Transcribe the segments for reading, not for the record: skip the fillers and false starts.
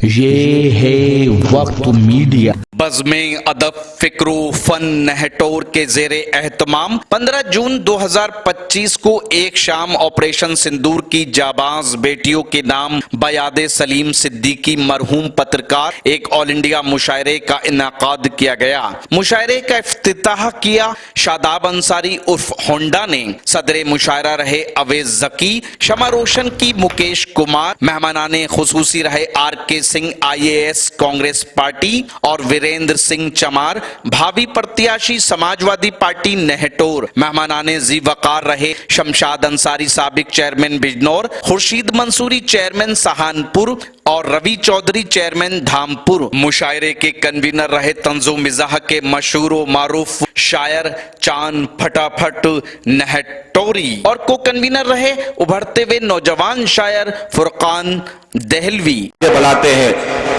یہ ہے وقت میڈیا۔ بزمیں ادب فکر و فن نہٹور کے زیر اہتمام 15 جون 2025 کو ایک شام آپریشن سندور کی جاباز بیٹیوں کے نام بیاد سلیم صدیقی مرحوم پترکار ایک آل انڈیا مشاعرے کا انعقاد کیا گیا۔ مشاعرے کا افتتاح کیا شاداب انصاری عرف ہونڈا نے۔ صدر مشاعرہ رہے اویس ذکی، شمع روشن کی مکیش کمار، مہمانان خصوصی رہے آر کے سنگھ IAS کانگریس پارٹی اور ویریندر سنگھ چمار، بھاوی پرتیاشی سماجوادی پارٹی نہٹور۔ مہمانان ذی وقار رہے شمشاد انصاری سابق چیئرمین بجنور، خورشید منصوری چیئرمین سہانپور اور روی چودھری چیئرمین دھامپور۔ مشاعرے کے کنوینر رہے طنز و مزاح کے مشہور و معروف شاعر چاند پھٹافٹ نہٹوری اور کو کنوینر رہے ابھرتے ہوئے نوجوان شاعر فرقان دہلوی۔ بلاتے ہیں،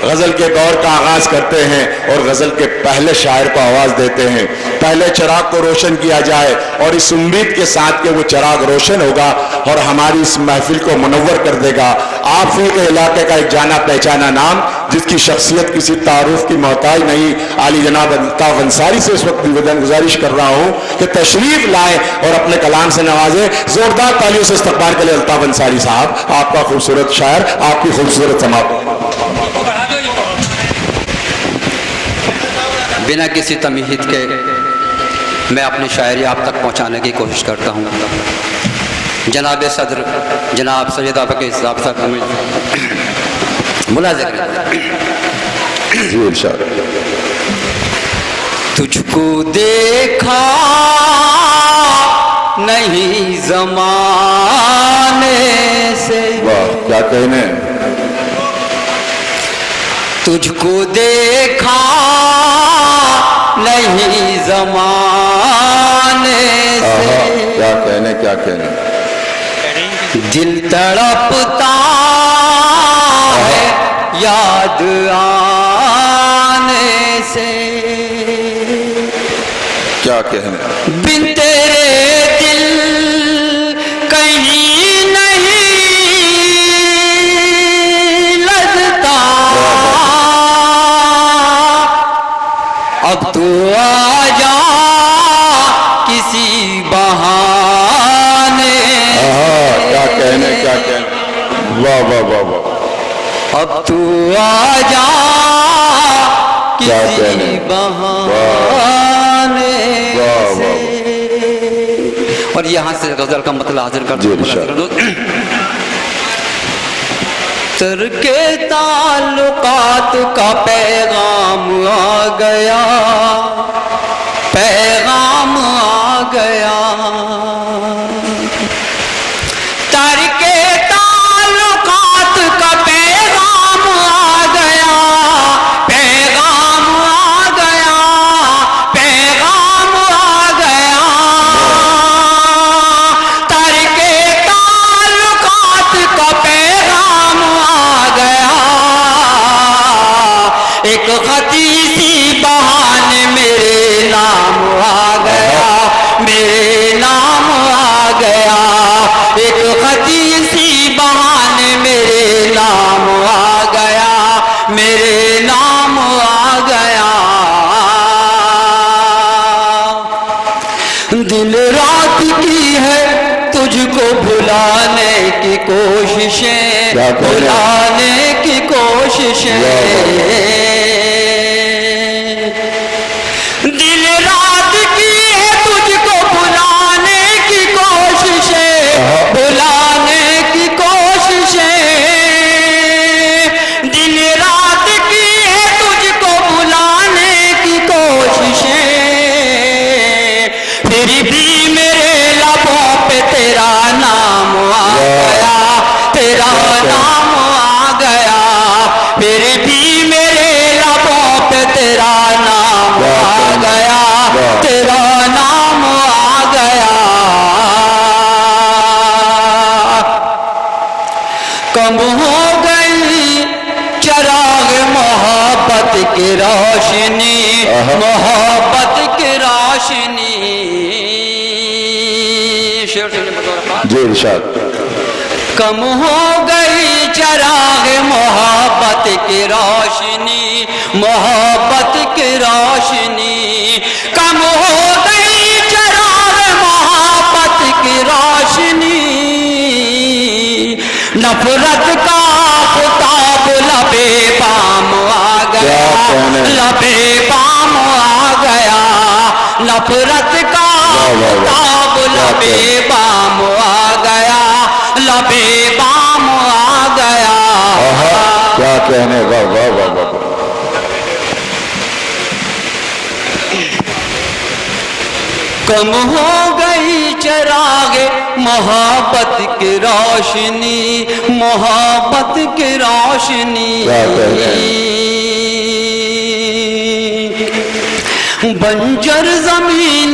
غزل کے دور کا آغاز کرتے ہیں اور غزل کے پہلے شاعر کو آواز دیتے ہیں۔ پہلے چراغ کو روشن کیا جائے اور اس امید کے ساتھ کہ وہ چراغ روشن ہوگا اور ہماری اس محفل کو منور کر دے گا۔ آپ فی کے علاقے کا ایک جانا پہچانا نام جس کی شخصیت کسی تعارف کی محتاج نہیں، علی جناب الطاف انصاری سے اس وقت گزارش کر رہا ہوں کہ تشریف لائیں اور اپنے کلام سے نوازیں۔ زوردار تالیوں سے استقبال کے لیے الطاف انصاری صاحب، آپ کا خوبصورت شاعر، آپ کی خوبصورت سماعت۔ بنا کسی تمہید کے میں اپنی شاعری آپ تک پہنچانے کی کوشش کرتا ہوں۔ جناب صدر جناب سید فقیر صاحب ملازم جی ارشاد۔ تجھ کو دیکھا نہیں زمانے سے، واہ کیا کہنے، تجھ کو دیکھا نہیں زمانے سے، کیا کہنے کیا کہنے، دل تڑپتا ہے یاد آنے سے، کیا کہنے، بن تیرے دل کہیں نہیں لگتا، اب تو آ جا کسی بہانے، کیا کہنے کیا کہنے، واہ واہ واہ واہ، اب تو آ جا کسی بہانے سے۔ اور یہاں سے غزل کا مطلب حاضر کر دو۔ ترک تعلقات کا پیغام آ گیا، پیغام آ گیا، ترک تعلقات کا پیغام آ گیا، پیغام آ گیا، پیغام آ گیا، ترک تعلقات کا پیغام آ گیا، ایک خطی بہانے میرے نام آ گیا، میرے نام آ گیا، ایک خطی بہانے میرے نام آ گیا، میرے نام آ گیا، دل رات کی ہے تجھ کو بھلانے کی کوششیں، بھلانے کی کوششیں، دل رات کی ہے تجھ کو بھلانے کی کوششیں، بھلانے کی کوششیں، دل رات کی ہے تجھ کو بھلانے کی کوششیں، پھر بھی میرے لبوں پہ تیرا نام آ گیا، تیرا نام آ گیا، پھر بھی میرے لبوں پہ تیرا نام آ گیا، تیرا نام آ گیا، کم ہو گئی چراغ محبت کی روشنی، محبت کی روشنی، جی ارشاد۔ کم ہو گئی چراغ محبت کی روشنی، محبت کی روشنی کم ہو گئی چراغ محبت کی روشنی، نفرت کا خطاب لبے بام آ گیا، لبے بام آ گیا، نفرت کا خطاب لبے بام آ گیا، لبے بام آ گیا۔ کیا کہنے، واہ واہ واہ واہ۔ کم ہو گئی چراغ محبت کی روشنی، محبت کی روشنی، بنجر زمین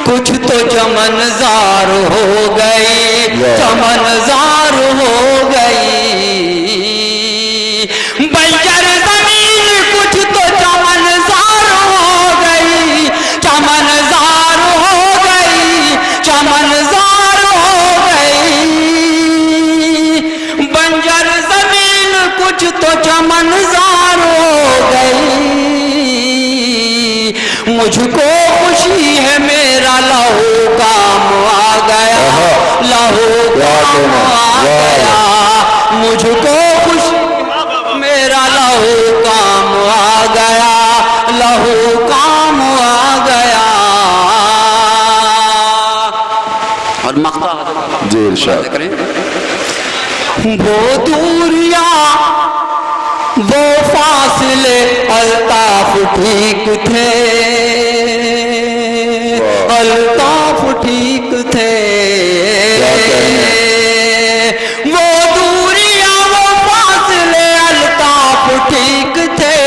کچھ تو چمن زار ہو گئی، چمن زار ہو گئی، بنجر زمین کچھ تو چمن زار ہو گئی، چمن زار ہو گئی، چمن زار ہو گئی، بنجر زمین کچھ تو چمن زار ہو گئی، مجھ کو خوشی ہے میرا لہو کام آ گیا، لہو کام آ گیا، مجھ کو خوشی میرا لہو کام آ گیا، لہو کام آ گیا۔ اور مقطع جی ارشاد کریں، وہ دوریاں وہ فاصلے الطاف ٹھیک تھے، الطاف ٹھیک تھے، وہ دوریاں وہ فاصلے الطاف ٹھیک تھے،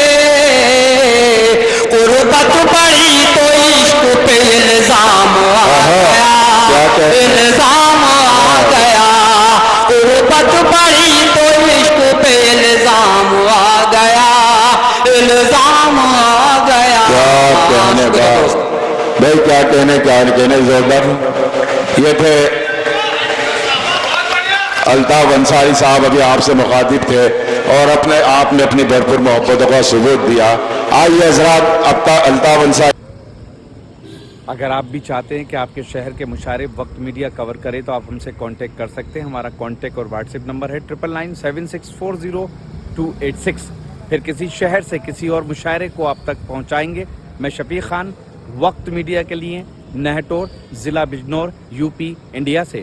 قربت بڑھی تو عشق پہ الزام آ گیا، الزام آ گیا، قربت بڑھی تو عشق پہ الزام آ گیا، الزام آ گیا۔ کیا کہنے بھائی، کیا کہنے، کیا کہنے زوردار۔ یہ تھے الطاف انصاری صاحب، ابھی آپ سے مخاطب تھے اور اپنے آپ نے اپنی بھرپور محبتوں کا ثبوت دیا۔ آئیے حضرات، الطاف انصاری۔ اگر آپ بھی چاہتے ہیں کہ آپ کے شہر کے مشارب وقت میڈیا کور کرے تو آپ ہم سے کانٹیکٹ کر سکتے ہیں۔ ہمارا کانٹیکٹ اور واٹس ایپ نمبر ہے 9997640286۔ پھر کسی شہر سے کسی اور مشاعرے کو آپ تک پہنچائیں گے۔ میں شفیق خان، وقت میڈیا کے لیے، نہٹور، ضلع بجنور، UP، انڈیا سے۔